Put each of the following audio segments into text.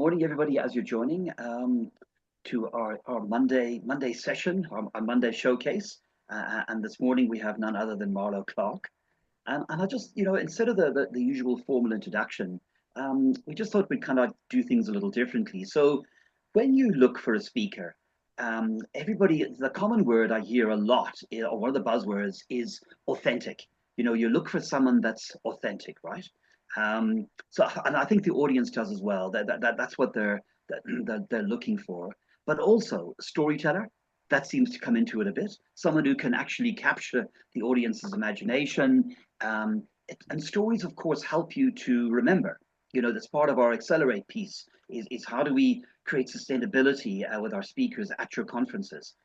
morning, everybody, as you're joining to our Monday session, our Monday showcase. And this morning we have none other than Marlo Clarke. And I just, instead of the usual formal introduction, we just thought we'd kind of do things a little differently. So when you look for a speaker, the common word I hear a lot, or one of the buzzwords, is authentic. You look for someone that's authentic, right? And I think the audience does as well. That's what they're looking for. But also storyteller, that seems to come into it a bit. Someone who can actually capture the audience's imagination. And stories, of course, help you to remember. That's part of our Accelerate piece is how do we create sustainability with our speakers at your conferences.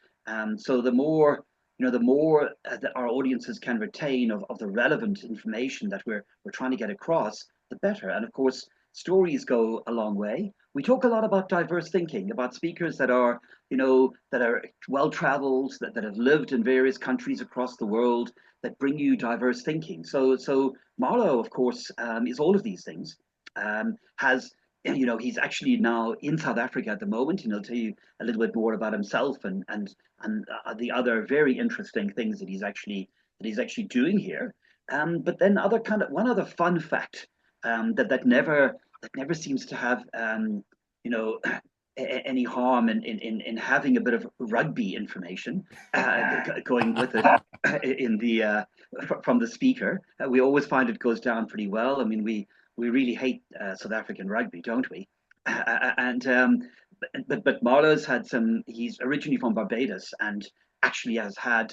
So the more that our audiences can retain of the relevant information that we're trying to get across, the better. And of course, stories go a long way. We talk a lot about diverse thinking, about speakers that are, that are well traveled, that have lived in various countries across the world, that bring you diverse thinking. So Marlo, of course, is all of these things. He's actually now in South Africa at the moment, and he'll tell you a little bit more about himself and the other very interesting things that he's actually doing here. But then one other fun fact that never seems to have any harm in having a bit of rugby information going with it from the speaker. We always find it goes down pretty well. I mean, we really hate South African rugby, don't we? But Marlo's had some. He's originally from Barbados and actually has had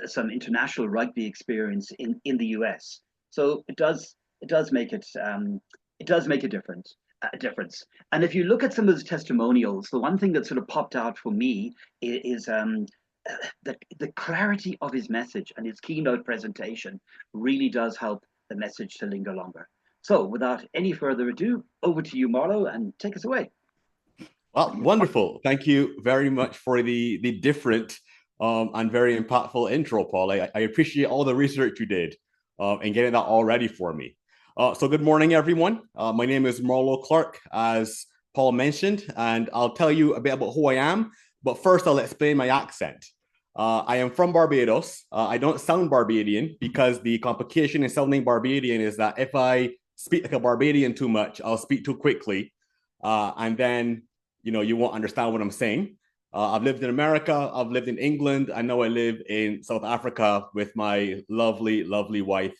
some international rugby experience in the US. So it does make a difference. And if you look at some of his testimonials, the one thing that sort of popped out for me is the clarity of his message, and his keynote presentation really does help the message to linger longer. So without any further ado, over to you, Marlo, and take us away. Well, wonderful. Thank you very much for the different and very impactful intro, Paul. I appreciate all the research you did and getting that all ready for me. So good morning, everyone. My name is Marlo Clarke, as Paul mentioned, and I'll tell you a bit about who I am. But first, I'll explain my accent. I am from Barbados. I don't sound Barbadian because the complication in sounding Barbadian is that if I speak like a Barbadian too much, I'll speak too quickly. And then, you won't understand what I'm saying. I've lived in America. I've lived in England. I know I live in South Africa with my lovely, lovely wife,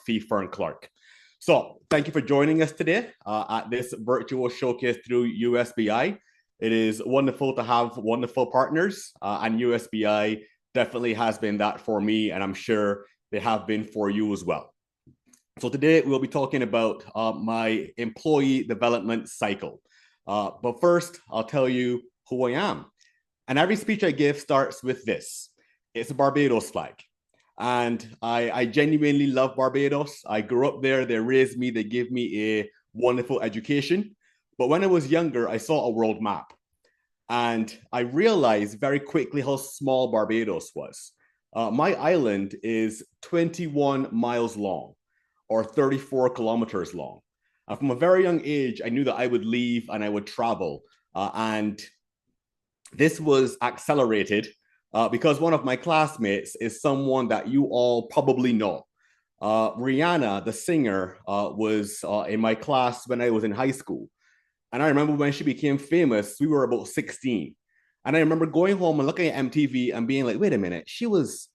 Fee Fern Clarke. So thank you for joining us today at this virtual showcase through USBI. It is wonderful to have wonderful partners, and USBI definitely has been that for me, and I'm sure they have been for you as well. So today we'll be talking about my employee development cycle. But first, I'll tell you who I am. And every speech I give starts with this. It's a Barbados flag. And I genuinely love Barbados. I grew up there. They raised me. They gave me a wonderful education. But when I was younger, I saw a world map. And I realized very quickly how small Barbados was. My island is 21 miles long, or 34 kilometers long. From a very young age, I knew that I would leave and I would travel. And this was accelerated because one of my classmates is someone that you all probably know. Rihanna, the singer, was in my class when I was in high school. And I remember when she became famous, we were about 16. And I remember going home and looking at MTV and being like, wait a minute, she was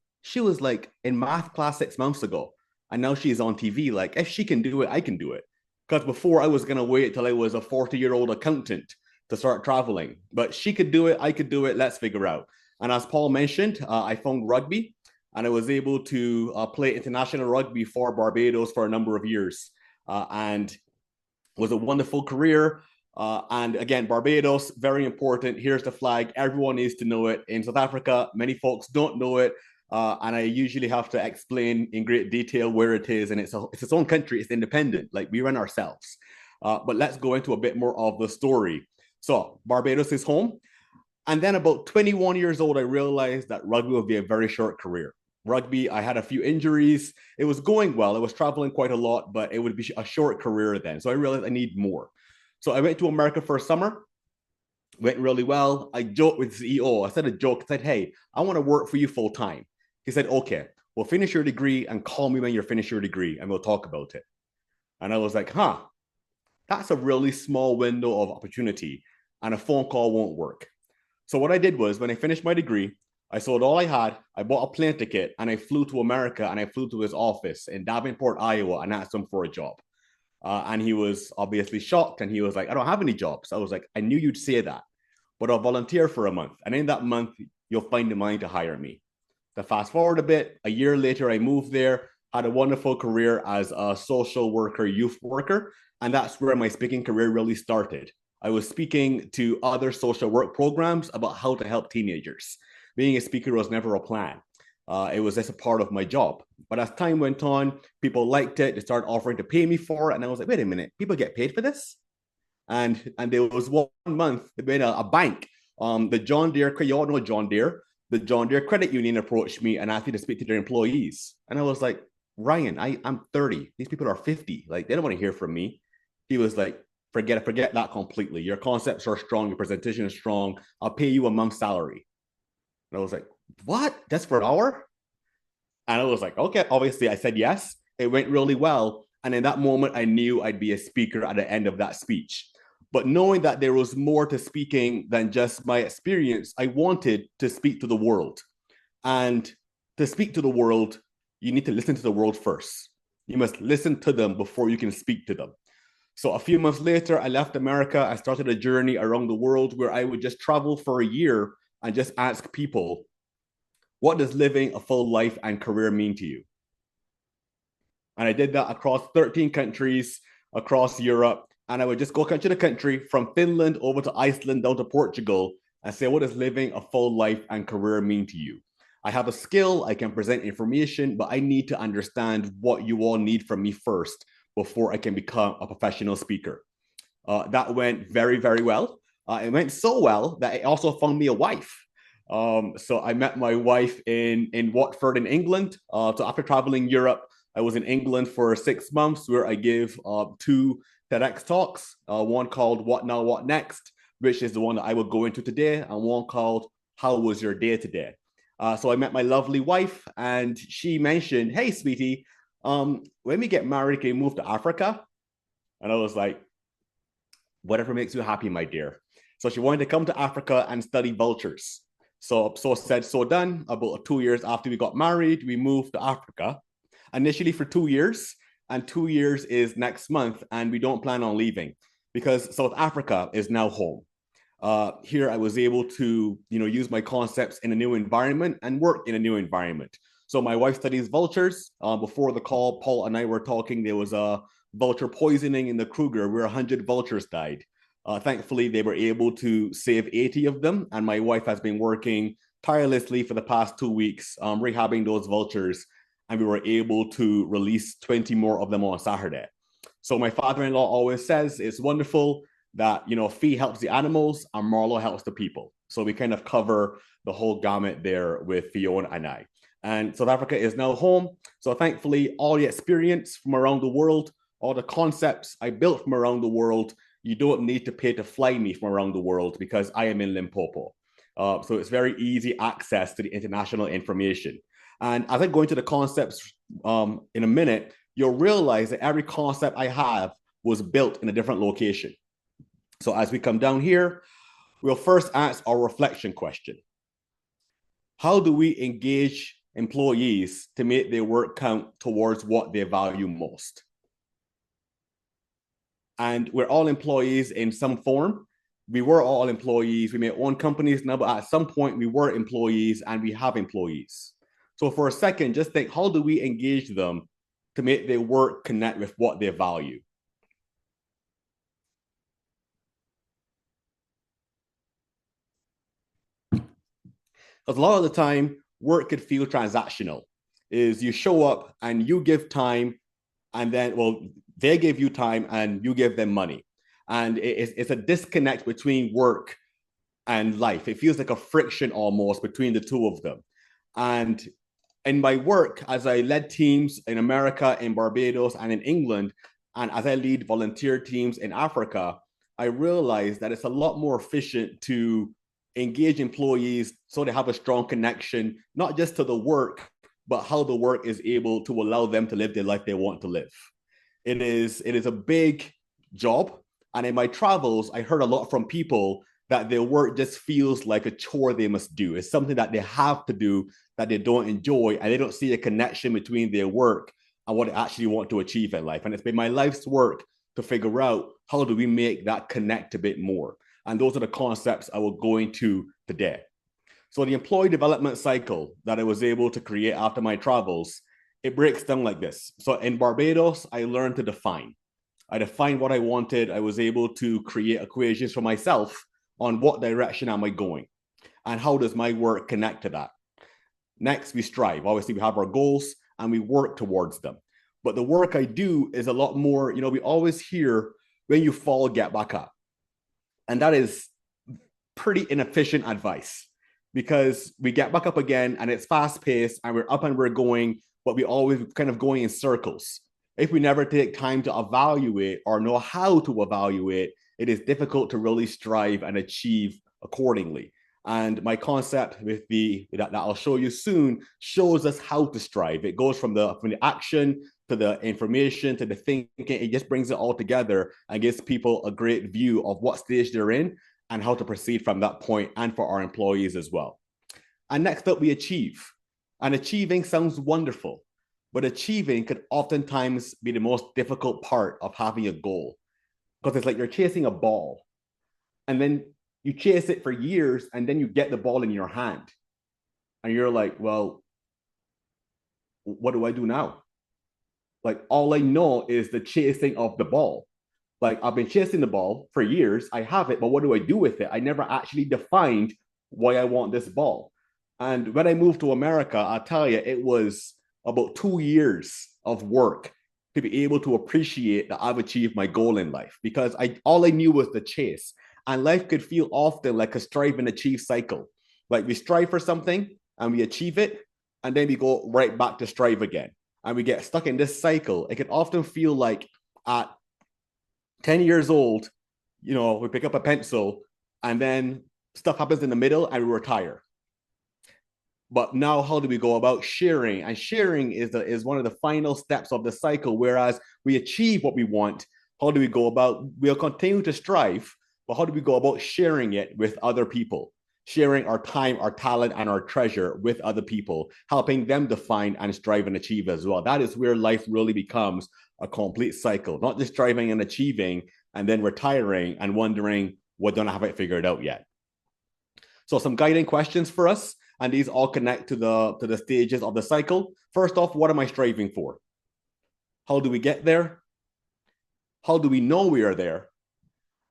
like in math class 6 months ago. And now she's on TV. Like, if she can do it, I can do it. Because before I was going to wait till I was a 40-year-old accountant to start traveling. But she could do it. I could do it. Let's figure out. And as Paul mentioned, I found rugby. And I was able to play international rugby for Barbados for a number of years. And it was a wonderful career. And again, Barbados, very important. Here's the flag. Everyone needs to know it. In South Africa, many folks don't know it. And I usually have to explain in great detail where it is. And it's its own country. It's independent. Like, we run ourselves. But let's go into a bit more of the story. So Barbados is home. And then about 21 years old, I realized that rugby would be a very short career. Rugby, I had a few injuries. It was going well. I was traveling quite a lot, but it would be a short career then. So I realized I need more. So I went to America for a summer, went really well. I joked with the CEO. I said a joke, I said, hey, I want to work for you full time. He said, okay, well, finish your degree and call me when you're finished your degree and we'll talk about it. And I was like, huh, that's a really small window of opportunity and a phone call won't work. So what I did was when I finished my degree, I sold all I had, I bought a plane ticket, and I flew to America and I flew to his office in Davenport, Iowa, and asked him for a job. And he was obviously shocked and he was like, I don't have any jobs. I was like, I knew you'd say that, but I'll volunteer for a month. And in that month, you'll find the money to hire me. To fast forward a bit, a year later, I moved there, had a wonderful career as a social worker, youth worker. And that's where my speaking career really started. I was speaking to other social work programs about how to help teenagers. Being a speaker was never a plan. It was just a part of my job. But as time went on, people liked it. They started offering to pay me for it. And I was like, wait a minute, people get paid for this? And there was 1 month, they made a bank. The John Deere, you all know John Deere. The John Deere Credit Union approached me and asked me to speak to their employees. And I was like, Ryan, I'm 30. These people are 50. Like, they don't want to hear from me. He was like, forget that completely. Your concepts are strong. Your presentation is strong. I'll pay you a month's salary. And I was like, what? That's for an hour? And I was like, okay, obviously I said yes. It went really well. And in that moment, I knew I'd be a speaker at the end of that speech. But knowing that there was more to speaking than just my experience, I wanted to speak to the world. And to speak to the world, you need to listen to the world first. You must listen to them before you can speak to them. So a few months later, I left America. I started a journey around the world where I would just travel for a year and just ask people, what does living a full life and career mean to you? And I did that across 13 countries across Europe. And I would just go country to country from Finland over to Iceland down to Portugal and say, what does living a full life and career mean to you? I have a skill, I can present information, but I need to understand what you all need from me first before I can become a professional speaker. That went very, very well. It went so well that it also found me a wife. So I met my wife in Watford in England. So after traveling Europe, I was in England for 6 months where I gave 2 TEDx talks, one called What Now, What Next, which is the one that I will go into today, and one called How Was Your Day Today? So I met my lovely wife and she mentioned, hey, sweetie, when we get married, can you move to Africa? And I was like, whatever makes you happy, my dear. So she wanted to come to Africa and study vultures. So said, so done. About 2 years after we got married, we moved to Africa, initially for 2 years. And 2 years is next month. And we don't plan on leaving because South Africa is now home. Here I was able to, use my concepts in a new environment and work in a new environment. So my wife studies vultures. Before the call, Paul and I were talking. There was a vulture poisoning in the Kruger where 100 vultures died. Thankfully, they were able to save 80 of them. And my wife has been working tirelessly for the past 2 weeks, rehabbing those vultures. And we were able to release 20 more of them on Saturday. So my father-in-law always says it's wonderful that, Fee helps the animals and Marlo helps the people. So we kind of cover the whole gamut there with Fiona and I. And South Africa is now home. So thankfully, all the experience from around the world, all the concepts I built from around the world, you don't need to pay to fly me from around the world because I am in Limpopo. So it's very easy access to the international information. And as I go into the concepts in a minute, you'll realize that every concept I have was built in a different location. So as we come down here, we'll first ask our reflection question. How do we engage employees to make their work count towards what they value most? And we're all employees in some form. We were all employees. We may own companies now, but at some point we were employees and we have employees. So for a second, just think, how do we engage them to make their work connect with what they value? Because a lot of the time, work could feel transactional. Is you show up and you give time, and then, well, they give you time and you give them money. And it's a disconnect between work and life. It feels like a friction almost between the two of them. And in my work, as I led teams in America, in Barbados, and in England, and as I lead volunteer teams in Africa, I realized that it's a lot more efficient to engage employees so they have a strong connection, not just to the work, but how the work is able to allow them to live the life they want to live. It is a big job. And in my travels, I heard a lot from people that their work just feels like a chore they must do. It's something that they have to do that they don't enjoy, and they don't see a connection between their work and what they actually want to achieve in life. And it's been my life's work to figure out how do we make that connect a bit more. And those are the concepts I will go into today. So the employee development cycle that I was able to create after my travels, it breaks down like this. So in Barbados, I learned to define. I defined what I wanted. I was able to create equations for myself on what direction am I going and how does my work connect to that. Next, we strive. Obviously, we have our goals and we work towards them. But the work I do is a lot more, we always hear when you fall, get back up. And that is pretty inefficient advice because we get back up again and it's fast paced and we're up and we're going, but we always kind of going in circles. If we never take time to evaluate or know how to evaluate, it is difficult to really strive and achieve accordingly. And my concept with that I'll show you soon shows us how to strive. It goes from the action to the information to the thinking. It just brings it all together and gives people a great view of what stage they're in and how to proceed from that point, and for our employees as well. And next up, we achieve. And achieving sounds wonderful, but achieving could oftentimes be the most difficult part of having a goal, because it's like you're chasing a ball and then you chase it for years and then you get the ball in your hand and you're like, well, what do I do now? Like, all I know is the chasing of the ball. Like, I've been chasing the ball for years. I have it, but what do I do with it? I never actually defined why I want this ball. And when I moved to America, I'll tell you, it was about 2 years of work to be able to appreciate that I've achieved my goal in life, because all I knew was the chase. And life could feel often like a strive and achieve cycle. Like, we strive for something and we achieve it, and then we go right back to strive again. And we get stuck in this cycle. It can often feel like at 10 years old, we pick up a pencil and then stuff happens in the middle and we retire. But now, how do we go about sharing? And sharing is one of the final steps of the cycle. Whereas we achieve what we want, how do we go about? We'll continue to strive, but how do we go about sharing it with other people? Sharing our time, our talent, and our treasure with other people, helping them define and strive and achieve as well. That is where life really becomes a complete cycle, not just striving and achieving and then retiring and wondering, well, don't I have it figured out yet? So some guiding questions for us, and these all connect to the stages of the cycle. First off, what am I striving for? How do we get there? How do we know we are there?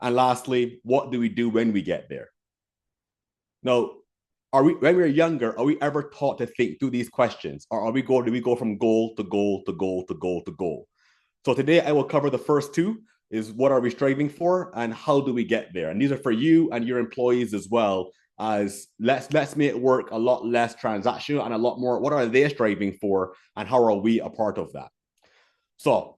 And lastly, what do we do when we get there? Now, when we're younger, are we ever taught to think through these questions, or do we go from goal to goal to goal to goal to goal? So today I will cover the first two: is what are we striving for and how do we get there? And these are for you and your employees as well, as let's make it work a lot less transactional and a lot more, what are they striving for and how are we a part of that? So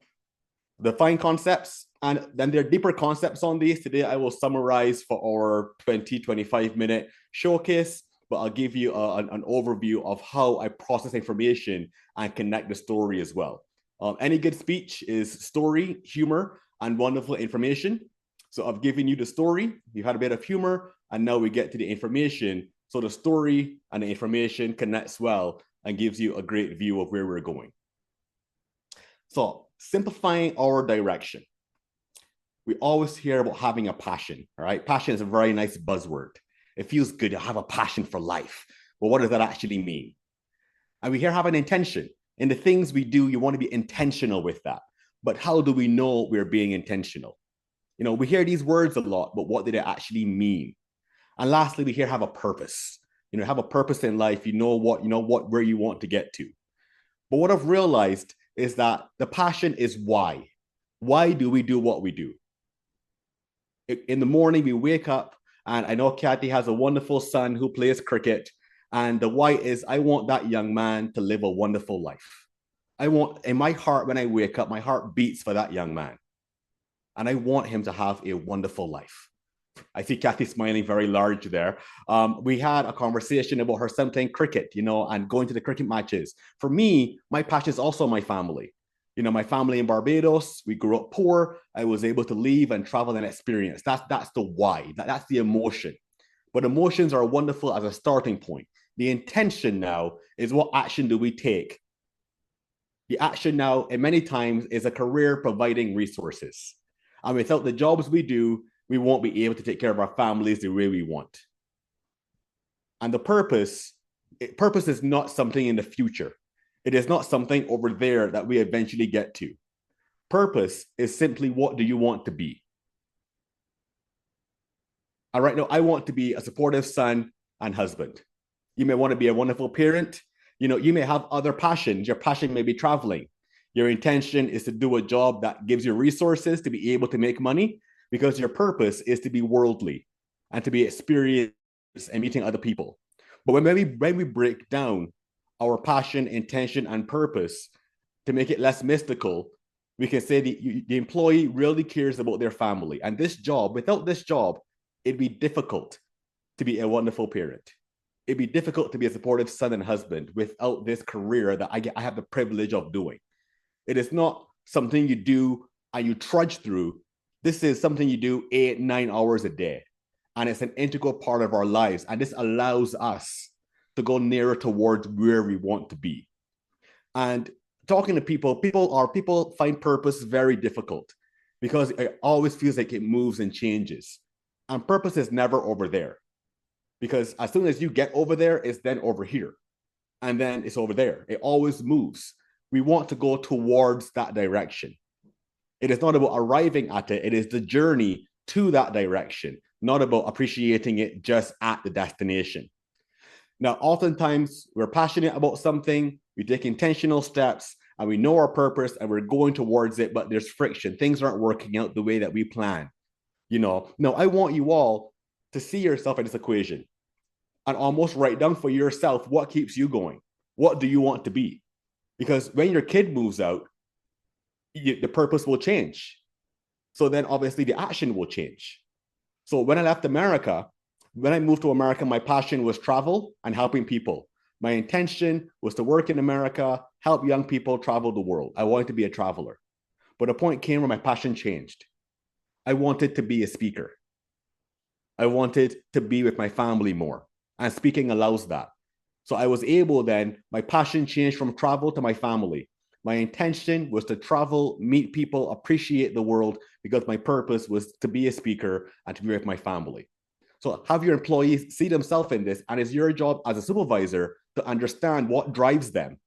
define concepts, and then there are deeper concepts on these. Today I will summarize for our 25-minute showcase, but I'll give you an overview of how I process information and connect the story as well. Any good speech is story, humor, and wonderful information. So I've given you the story, you've had a bit of humor, and now we get to the information. So the story and the information connects well and gives you a great view of where we're going. So simplifying our direction. We always hear about having a passion, all right? Passion is a very nice buzzword. It feels good to have a passion for life. But what does that actually mean? And we hear have an intention. In the things we do, you want to be intentional with that. But how do we know we're being intentional? We hear these words a lot, but what do they actually mean? And lastly, we hear have a purpose. Have a purpose in life. Where you want to get to. But what I've realized is that the passion is why. Why do we do what we do? In the morning, we wake up, and I know Kathy has a wonderful son who plays cricket. And the why is, I want that young man to live a wonderful life. I want, in my heart, when I wake up, my heart beats for that young man. and I want him to have a wonderful life. I see Kathy smiling very large there. We had a conversation about her son playing cricket, and going to the cricket matches. For me, my passion is also my family. My family in Barbados, we grew up poor. I was able to leave and travel and experience. That's the why. That's the emotion. But emotions are wonderful as a starting point. The intention now is, what action do we take? The action now, and many times, is a career providing resources. And without the jobs we do, we won't be able to take care of our families the way we want. And the purpose is not something in the future. It is not something over there that we eventually get to. Purpose is simply, what do you want to be? And right now, I want to be a supportive son and husband. You may want to be a wonderful parent. You may have other passions. Your passion may be traveling. Your intention is to do a job that gives you resources to be able to make money, because your purpose is to be worldly and to be experienced and meeting other people. But when we break down our passion, intention, and purpose to make it less mystical, we can say the employee really cares about their family. And without this job, it'd be difficult to be a wonderful parent. It'd be difficult to be a supportive son and husband without this career that I have the privilege of doing. It is not something you do and you trudge through. This is something you do 8-9 hours a day. And it's an integral part of our lives. And this allows us to go nearer towards where we want to be. And talking to people find purpose very difficult, because it always feels like it moves and changes. And purpose is never over there. Because as soon as you get over there, it's then over here. And then it's over there. It always moves. We want to go towards that direction. It is not about arriving at it. It is the journey to that direction, not about appreciating it just at the destination. Now, oftentimes we're passionate about something, we take intentional steps, and we know our purpose and we're going towards it, but there's friction. Things aren't working out the way that we plan. No, I want you all to see yourself in this equation and almost write down for yourself what keeps you going. What do you want to be? Because when your kid moves out, the purpose will change. So then obviously the action will change. So when I moved to America, my passion was travel and helping people. My intention was to work in America, help young people travel the world. I wanted to be a traveler. But a point came where my passion changed. I wanted to be a speaker. I wanted to be with my family more. And speaking allows that. So I was able then, my passion changed from travel to my family. My intention was to travel, meet people, appreciate the world, because my purpose was to be a speaker and to be with my family. So have your employees see themselves in this, and it's your job as a supervisor to understand what drives them.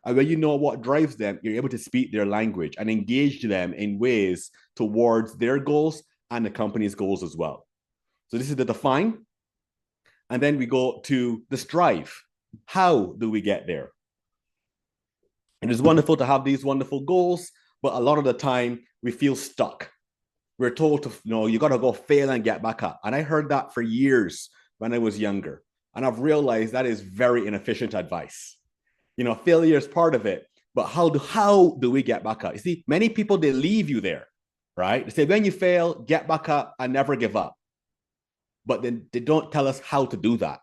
And when you know what drives them, you're able to speak their language and engage them in ways towards their goals and the company's goals as well. So this is the define. And then we go to the strive. How do we get there? It is wonderful to have these wonderful goals, but a lot of the time we feel stuck. We're told to, you got to go fail and get back up. And I heard that for years when I was younger. And I've realized that is very inefficient advice. Failure is part of it, but how do we get back up? You see, many people, they leave you there, right? They say, when you fail, get back up and never give up. But then they don't tell us how to do that.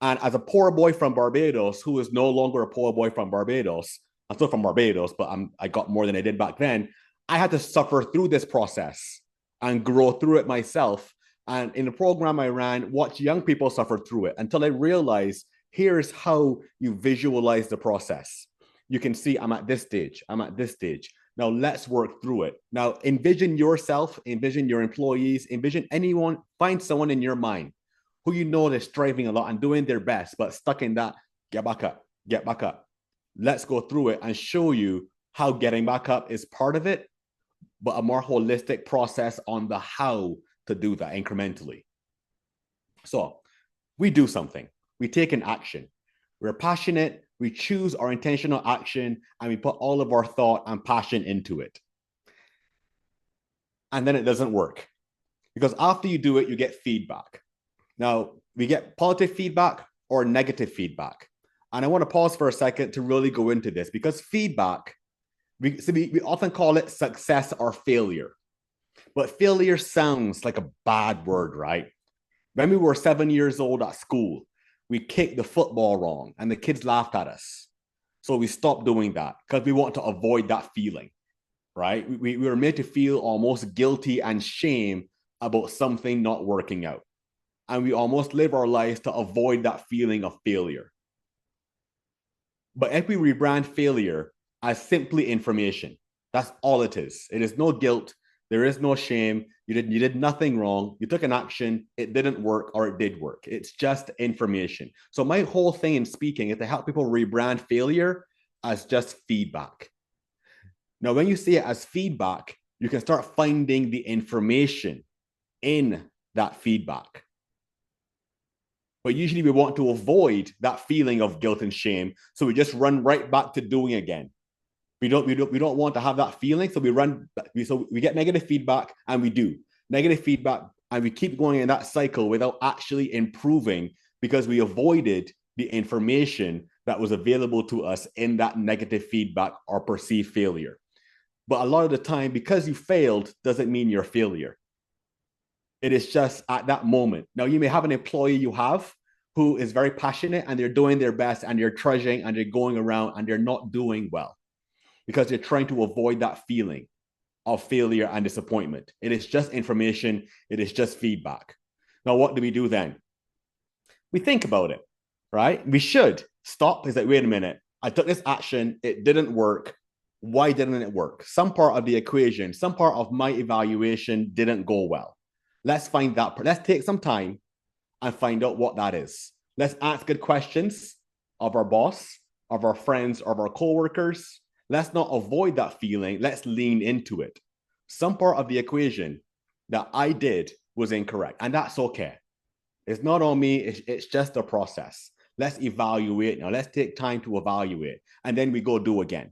And as a poor boy from Barbados, who is no longer a poor boy from Barbados, I'm still from Barbados, but I got more than I did back then. I had to suffer through this process and grow through it myself. And in the program I ran, watch young people suffer through it until I realized, here's how you visualize the process. You can see, I'm at this stage, I'm at this stage. Now let's work through it. Now envision yourself, envision your employees, envision anyone, find someone in your mind who you know is striving a lot and doing their best, but stuck in that, get back up, get back up. Let's go through it and show you how getting back up is part of it, but a more holistic process on the how to do that incrementally. So we do something, we take an action. We're passionate, we choose our intentional action, and we put all of our thought and passion into it. And then it doesn't work. Because after you do it, you get feedback. Now, we get positive feedback or negative feedback. And I want to pause for a second to really go into this, because feedback We often call it success or failure, but failure sounds like a bad word, right? When we were 7 years old at school, we kicked the football wrong and the kids laughed at us. So we stopped doing that because we want to avoid that feeling, right? We were made to feel almost guilty and shame about something not working out. And we almost live our lives to avoid that feeling of failure. But if we rebrand failure as simply information, that's all it is. It is no guilt. There is no shame. You did nothing wrong. You took an action. It didn't work or it did work. It's just information. So my whole thing in speaking is to help people rebrand failure as just feedback. Now, when you see it as feedback, you can start finding the information in that feedback. But usually we want to avoid that feeling of guilt and shame. So we just run right back to doing again. We don't want to have that feeling. So we get negative feedback and we do negative feedback and we keep going in that cycle without actually improving because we avoided the information that was available to us in that negative feedback or perceived failure. But a lot of the time, because you failed doesn't mean you're a failure. It is just at that moment. Now, you may have an employee you have who is very passionate and they're doing their best and they're trudging and they're going around and they're not doing well because they're trying to avoid that feeling of failure and disappointment. It is just information. It is just feedback. Now, what do we do then? We think about it, right? We should stop. Is like, wait a minute. I took this action. It didn't work. Why didn't it work? Some part of the equation, some part of my evaluation didn't go well. Let's find that. Let's take some time and find out what that is. Let's ask good questions of our boss, of our friends, of our coworkers. Let's not avoid that feeling. Let's lean into it. Some part of the equation that I did was incorrect, and that's okay. It's not on me. It's just a process. Let's evaluate now. Let's take time to evaluate, and then we go do again.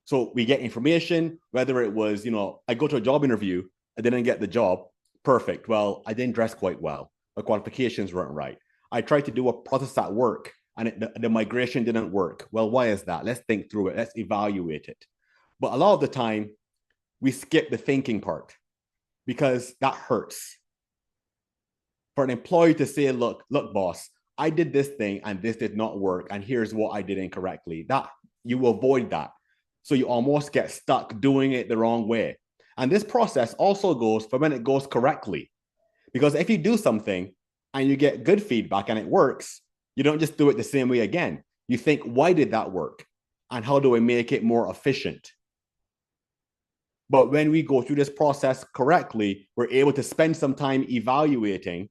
So we get information, whether it was, I go to a job interview, I didn't get the job. Perfect. Well, I didn't dress quite well. The qualifications weren't right. I tried to do a process at work and the migration didn't work. Well, why is that? Let's think through it. Let's evaluate it. But a lot of the time, we skip the thinking part because that hurts. For an employee to say, look, boss, I did this thing and this did not work. And here's what I did incorrectly. That you avoid that. So you almost get stuck doing it the wrong way. And this process also goes for when it goes correctly. Because if you do something and you get good feedback and it works, you don't just do it the same way again. You think, why did that work? And how do I make it more efficient? But when we go through this process correctly, we're able to spend some time evaluating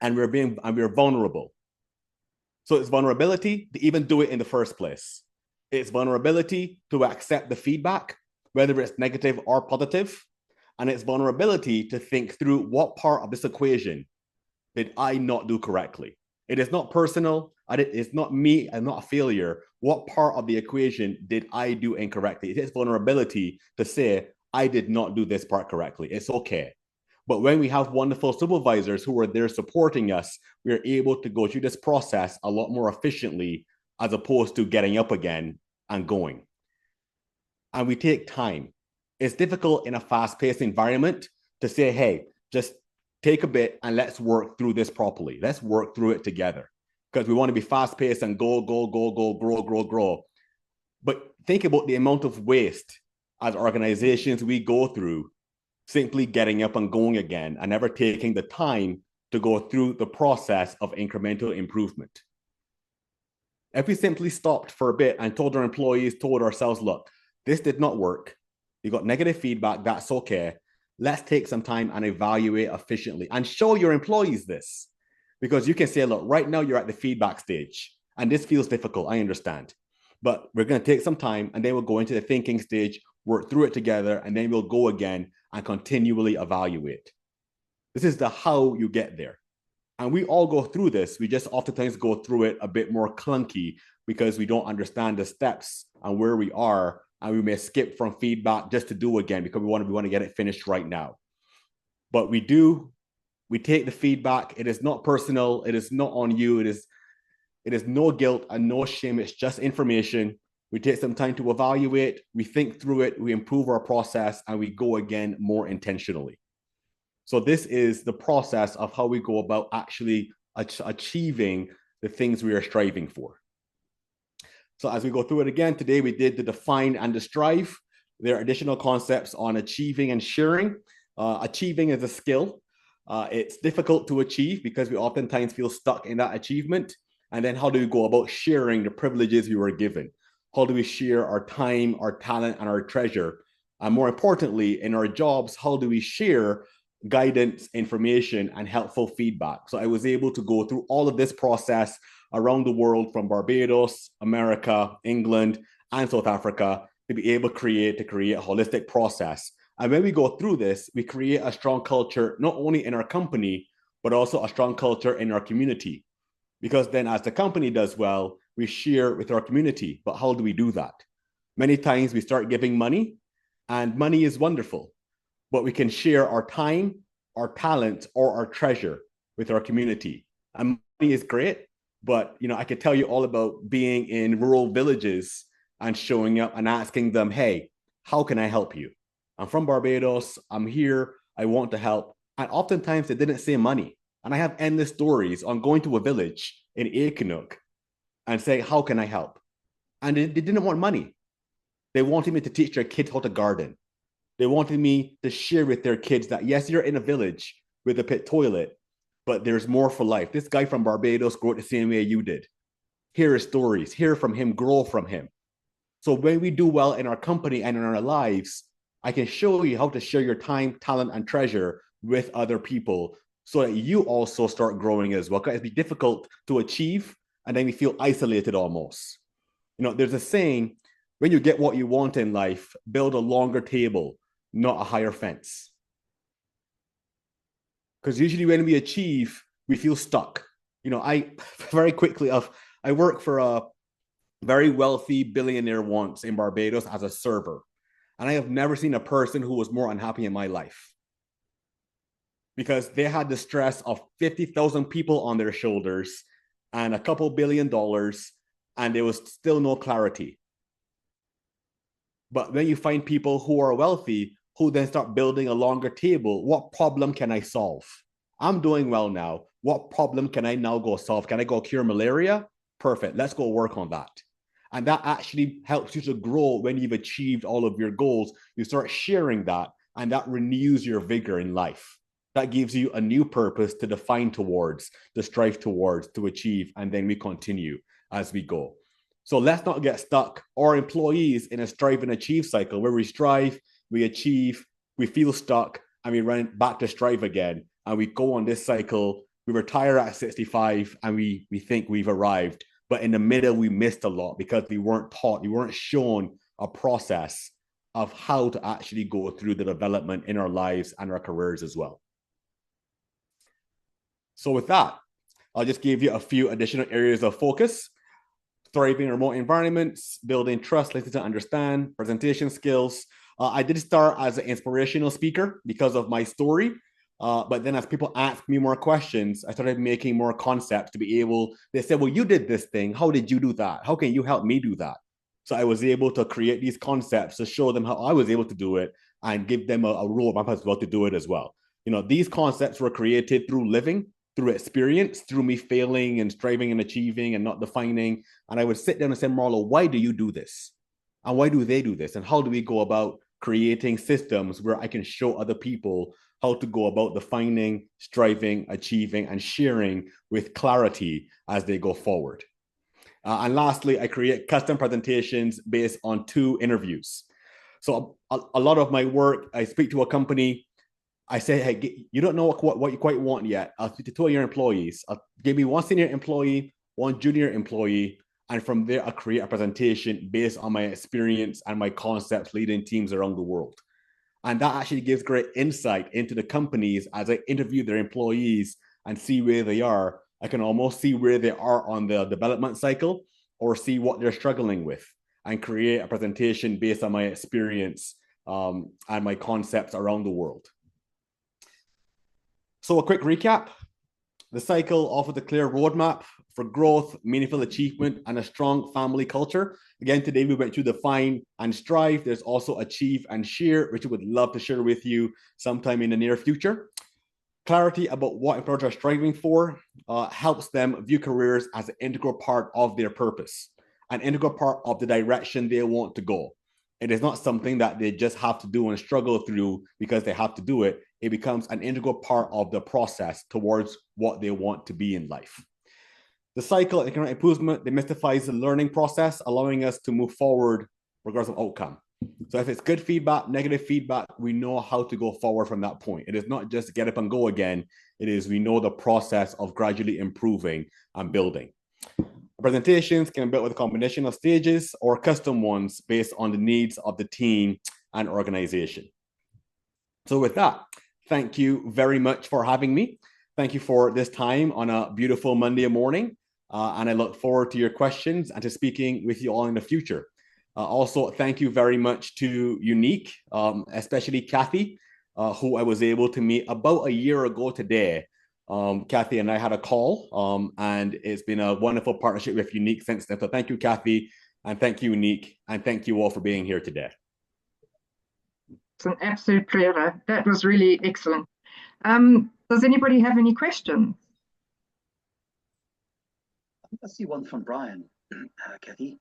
and we're vulnerable. So it's vulnerability to even do it in the first place. It's vulnerability to accept the feedback, whether it's negative or positive. And it's vulnerability to think through what part of this equation did I not do correctly. It is not personal. It's not me. I'm not a failure. What part of the equation did I do incorrectly? It is vulnerability to say, I did not do this part correctly. It's okay. But when we have wonderful supervisors who are there supporting us, we're able to go through this process a lot more efficiently as opposed to getting up again and going. And we take time. It's difficult in a fast-paced environment to say, hey, just take a bit and let's work through this properly. Let's work through it together because we want to be fast-paced and go, grow. But think about the amount of waste as organizations we go through simply getting up and going again and never taking the time to go through the process of incremental improvement. If we simply stopped for a bit and told our employees, told ourselves, look, this did not work. You got negative feedback. That's okay. Let's take some time and evaluate efficiently and show your employees this because you can say, look, right now you're at the feedback stage and this feels difficult. I understand, but we're going to take some time and then we'll go into the thinking stage, work through it together, and then we'll go again and continually evaluate. This is the how you get there. And we all go through this. We just oftentimes go through it a bit more clunky because we don't understand the steps and where we are. And we may skip from feedback just to do again because we want to get it finished right now. But we take the feedback. It is not personal. It is not on you. It is no guilt and no shame. It's just information. We take some time to evaluate, we think through it, we improve our process, and we go again more intentionally. So this is the process of how we go about actually achieving the things we are striving for. So as we go through it again, today we did the define and the strive. There are additional concepts on achieving and sharing. Achieving is a skill. It's difficult to achieve because we oftentimes feel stuck in that achievement. And then how do we go about sharing the privileges we were given? How do we share our time, our talent, and our treasure? And more importantly, in our jobs, how do we share guidance, information, and helpful feedback? So I was able to go through all of this process around the world from Barbados, America, England, and South Africa to be able to create a holistic process. And when we go through this, we create a strong culture, not only in our company, but also a strong culture in our community. Because then as the company does well, we share with our community. But how do we do that? Many times we start giving money, and money is wonderful, but we can share our time, our talent, or our treasure with our community. And money is great, but I could tell you all about being in rural villages and showing up and asking them, hey, how can I help you? I'm from Barbados. I'm here. I want to help. And oftentimes they didn't say money. And I have endless stories on going to a village in Ekenuk and say, how can I help? And they didn't want money. They wanted me to teach their kids how to garden. They wanted me to share with their kids that, yes, you're in a village with a pit toilet, but there's more for life. This guy from Barbados grew up the same way you did. Hear his stories, hear from him, grow from him. So when we do well in our company and in our lives, I can show you how to share your time, talent, and treasure with other people so that you also start growing as well. Because it'd be difficult to achieve, and then we feel isolated almost. There's a saying, when you get what you want in life, build a longer table, not a higher fence. Because usually when we achieve, we feel stuck. I very quickly, I worked for a very wealthy billionaire once in Barbados as a server. And I have never seen a person who was more unhappy in my life. Because they had the stress of 50,000 people on their shoulders and a couple $1 billion, and there was still no clarity. But when you find people who are wealthy, who then start building a longer table, what problem can I solve? I'm doing well now. What problem can I now go solve? Can I go cure malaria? Perfect. Let's go work on that. And that actually helps you to grow when you've achieved all of your goals. You start sharing that, and that renews your vigor in life. That gives you a new purpose to define towards, to strive towards, to achieve, and then we continue as we go. So let's not get stuck, or employees, in a strive and achieve cycle where we strive, we achieve, we feel stuck, and we run back to strive again. And we go on this cycle. We retire at 65 and we think we've arrived. But in the middle, we missed a lot because we weren't taught, we weren't shown a process of how to actually go through the development in our lives and our careers as well. So with that, I'll just give you a few additional areas of focus. Thriving in remote environments, building trust, listening to understand, presentation skills. I did start as an inspirational speaker because of my story. But then as people asked me more questions, I started making more concepts to be able, they said, well, you did this thing. How did you do that? How can you help me do that? So I was able to create these concepts to show them how I was able to do it and give them a roadmap as well to do it as well. These concepts were created through living, through experience, through me failing and striving and achieving and not defining. And I would sit down and say, Marlo, why do you do this? And why do they do this? And how do we go about creating systems where I can show other people how to go about defining, striving, achieving, and sharing with clarity as they go forward. And lastly, I create custom presentations based on 2 interviews. So a lot of my work, I speak to a company, I say, hey, you don't know what you quite want yet. I'll speak to 2 of your employees. I'll give me 1 senior employee, 1 junior employee, and from there, I'll create a presentation based on my experience and my concepts leading teams around the world. And that actually gives great insight into the companies as I interview their employees and see where they are. I can almost see where they are on the development cycle or see what they're struggling with and create a presentation based on my experience and my concepts around the world. So a quick recap. The cycle offers a clear roadmap for growth, meaningful achievement, and a strong family culture. Again, today we went through define and strive. There's also achieve and share, which I would love to share with you sometime in the near future. Clarity about what employers are striving for helps them view careers as an integral part of their purpose, an integral part of the direction they want to go. It is not something that they just have to do and struggle through because they have to do it. It becomes an integral part of the process towards what they want to be in life. The cycle of economic improvement demystifies the learning process, allowing us to move forward regardless of outcome. So if it's good feedback, negative feedback, we know how to go forward from that point. It is not just get up and go again. It is we know the process of gradually improving and building. Presentations can be built with a combination of stages or custom ones based on the needs of the team and organization. So with that, thank you very much for having me. Thank you for this time on a beautiful Monday morning. And I look forward to your questions and to speaking with you all in the future. Also, thank you very much to Unique, especially Kathy, who I was able to meet about a year ago today. Kathy and I had a call, and it's been a wonderful partnership with Unique since then. So thank you, Kathy, and thank you, Unique, and thank you all for being here today. It's an absolute pleasure. That was really excellent. Does anybody have any questions? I see one from Brian, Kathy,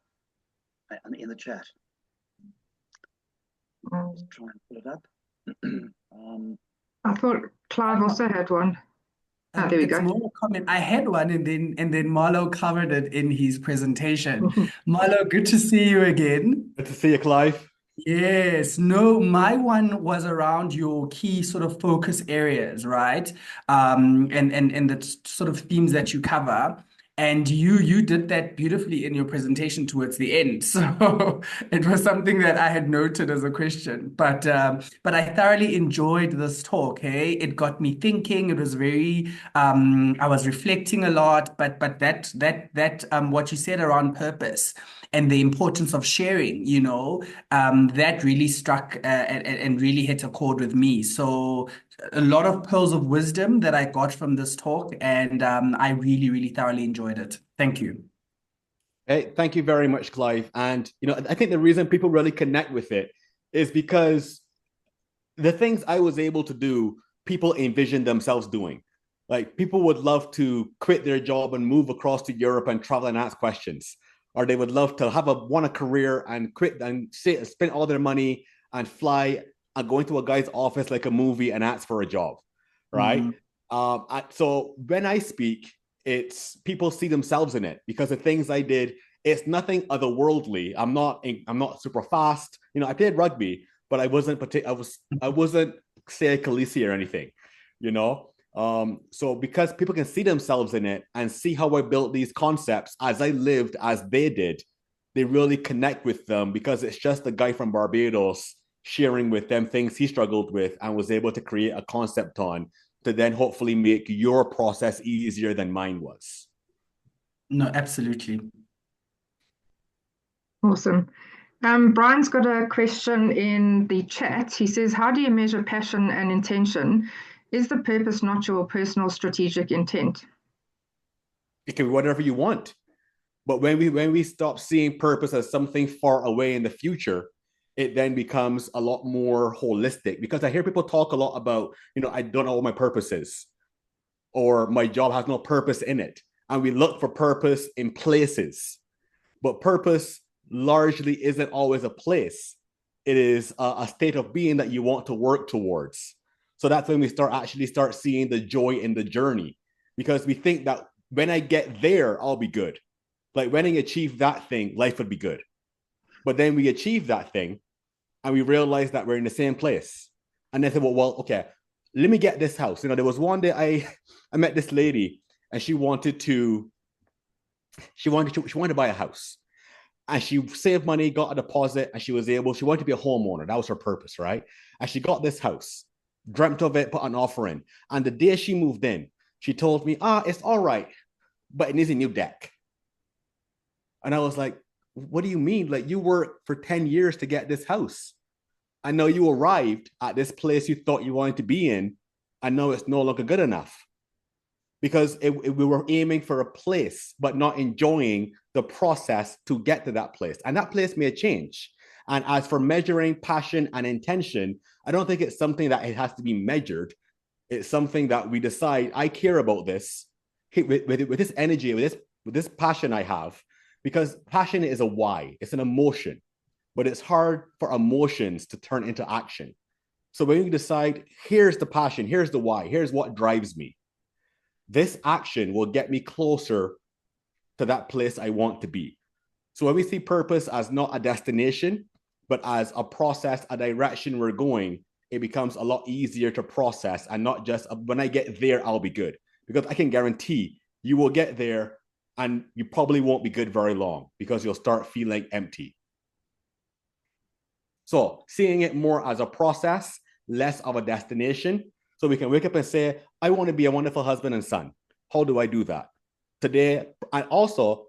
in the chat. Let's try and pull it up. I thought Clive also had one. Oh, there we go. More a comment. I had one, and then Marlo covered it in his presentation. Marlo, good to see you again. Good to see you, Clive. Yes, no, my one was around your key sort of focus areas, right? And the sort of themes that you cover. And you did that beautifully in your presentation towards the end. So it was something that I had noted as a question. But I thoroughly enjoyed this talk. Hey, it got me thinking. It was very I was reflecting a lot. But that what you said around purpose and the importance of sharing, that really struck and really hit a chord with me. So a lot of pearls of wisdom that I got from this talk, and I really, really thoroughly enjoyed it. Thank you. Hey, thank you very much, Clive. And I think the reason people really connect with it is because the things I was able to do, people envision themselves doing. Like people would love to quit their job and move across to Europe and travel and ask questions, or they would love to want a career and quit and spend all their money and fly and go into a guy's office like a movie and ask for a job, right? So when I speak, it's people see themselves in it because the things I did, it's nothing otherworldly. I'm not super fast. I played rugby, but I wasn't say Khaleesi or anything, So because people can see themselves in it and see how I built these concepts as I lived as they did, they really connect with them because it's just a guy from Barbados sharing with them things he struggled with and was able to create a concept on to then hopefully make your process easier than mine was. No, absolutely. Awesome. Brian's got a question in the chat. He says, how do you measure passion and intention? Is the purpose not your personal strategic intent? It can be whatever you want. But when we stop seeing purpose as something far away in the future, it then becomes a lot more holistic because I hear people talk a lot about, I don't know what my purpose is or my job has no purpose in it. And we look for purpose in places, but purpose largely isn't always a place. It is a state of being that you want to work towards. So that's when we start seeing the joy in the journey because we think that when I get there, I'll be good. Like when I achieve that thing, life would be good. But then we achieve that thing and we realize that we're in the same place. And then say, well, okay, let me get this house. There was one day I met this lady and she wanted to buy a house. And she saved money, got a deposit, and she wanted to be a homeowner. That was her purpose, right? And she got this house, dreamt of it, put an offer in. And the day she moved in, she told me, it's all right, but it needs a new deck. And I was like, what do you mean? Like you worked for 10 years to get this house. I know you arrived at this place you thought you wanted to be in. I know it's no longer good enough because we were aiming for a place, but not enjoying the process to get to that place. And that place may change. And as for measuring passion and intention, I don't think it's something that it has to be measured. It's something that we decide, I care about this with this energy, with this passion I have, because passion is a why, it's an emotion, but it's hard for emotions to turn into action. So when you decide, here's the passion, here's the why, here's what drives me, this action will get me closer to that place I want to be. So when we see purpose as not a destination, but as a process, a direction we're going, it becomes a lot easier to process, and not just when I get there, I'll be good. Because I can guarantee you will get there and you probably won't be good very long because you'll start feeling empty. So seeing it more as a process, less of a destination. So we can wake up and say, I want to be a wonderful husband and son. How do I do that? Today, and also,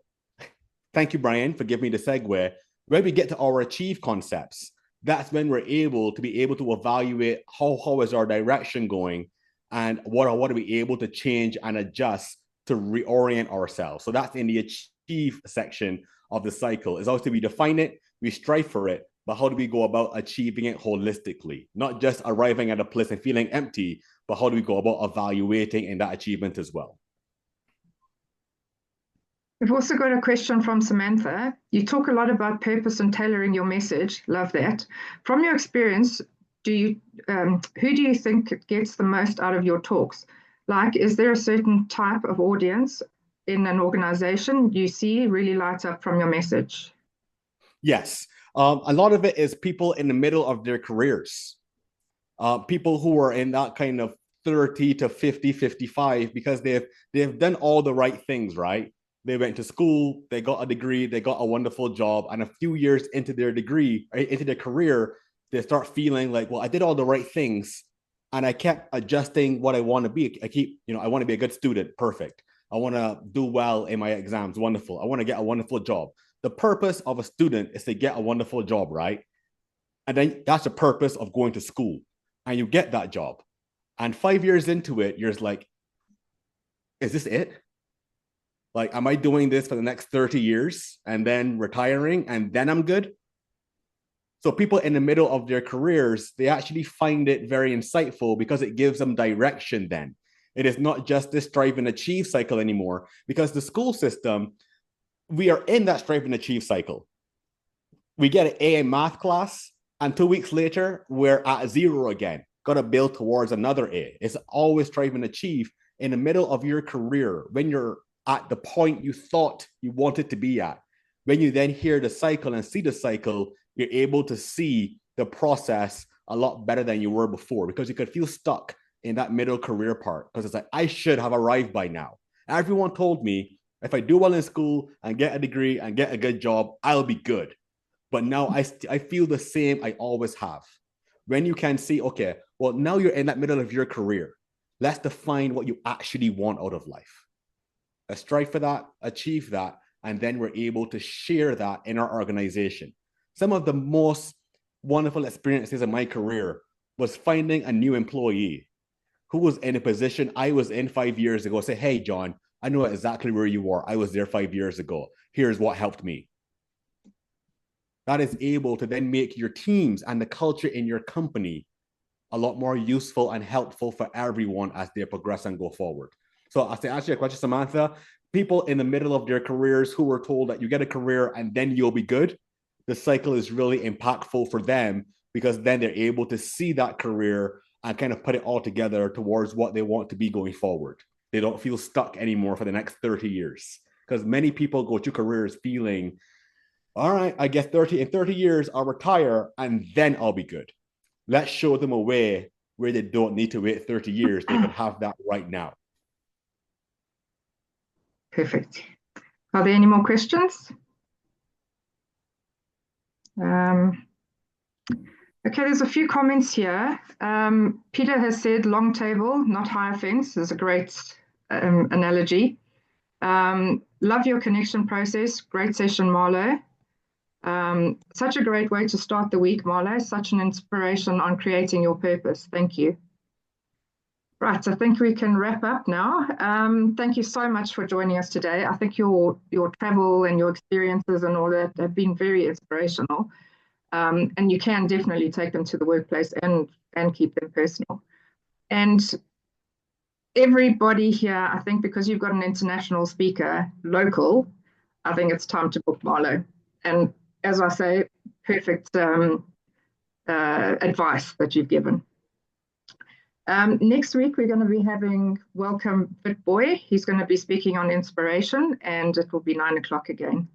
thank you, Brian, for giving me the segue. When we get to our achieve concepts, that's when we're able to evaluate how is our direction going, and what are we able to change and adjust to reorient ourselves. So that's in the achieve section of the cycle. It's also we define it, we strive for it, but how do we go about achieving it holistically? Not just arriving at a place and feeling empty, but how do we go about evaluating in that achievement as well? We've also got a question from Samantha. You talk a lot about purpose and tailoring your message. Love that. From your experience, who do you think gets the most out of your talks? Like, is there a certain type of audience in an organization you see really light up from your message? Yes. A lot of it is people in the middle of their careers. People who are in that kind of 30 to 50, 55, because they've done all the right things, right? They went to school, they got a degree, they got a wonderful job, and a few years into their degree, into their career, they start feeling like, well, I did all the right things, and I kept adjusting what I want to be. I want to be a good student, perfect. I want to do well in my exams, wonderful. I want to get a wonderful job. The purpose of a student is to get a wonderful job, right? And then that's the purpose of going to school, and you get that job. And 5 years into it, you're just like, is this it? Like, am I doing this for the next 30 years and then retiring and then I'm good? So people in the middle of their careers, they actually find it very insightful because it gives them direction then. It is not just this strive and achieve cycle anymore, because the school system, we are in that strive and achieve cycle. We get an A in math class, and 2 weeks later, we're at 0 again. Got to build towards another A. It's always strive and achieve. In the middle of your career, when you're at the point you thought you wanted to be at, when you then hear the cycle and see the cycle, you're able to see the process a lot better than you were before, because you could feel stuck in that middle career part, because it's like, I should have arrived by now. Everyone told me if I do well in school and get a degree and get a good job, I'll be good. But now I feel the same I always have. When you can see, okay, well, now you're in that middle of your career. Let's define what you actually want out of life. Let's strive for that, achieve that, and then we're able to share that in our organization. Some of the most wonderful experiences in my career was finding a new employee who was in a position I was in 5 years ago. Say, hey, John, I know exactly where you were. I was there 5 years ago. Here's what helped me. That is able to then make your teams and the culture in your company a lot more useful and helpful for everyone as they progress and go forward. So as to answer your question, Samantha, people in the middle of their careers who were told that you get a career and then you'll be good, the cycle is really impactful for them, because then they're able to see that career and kind of put it all together towards what they want to be going forward. They don't feel stuck anymore for the next 30 years. Because many people go through careers feeling, all right, I guess in 30 years, I'll retire and then I'll be good. Let's show them a way where they don't need to wait 30 years. They can have that right now. Perfect. Are there any more questions? Okay, there's a few comments here. Peter has said long table, not higher fence, is a great analogy. Love your connection process. Great session, Marlo. Such a great way to start the week, Marlo. Such an inspiration on creating your purpose. Thank you. Right, I think we can wrap up now. Thank you so much for joining us today. I think your travel and your experiences and all that have been very inspirational. And you can definitely take them to the workplace and keep them personal. And everybody here, I think because you've got an international speaker, local, I think it's time to book Marlo. And as I say, perfect advice that you've given. Next week, we're going to be having Welcome Fit Boy. He's going to be speaking on inspiration, and it will be 9 o'clock again.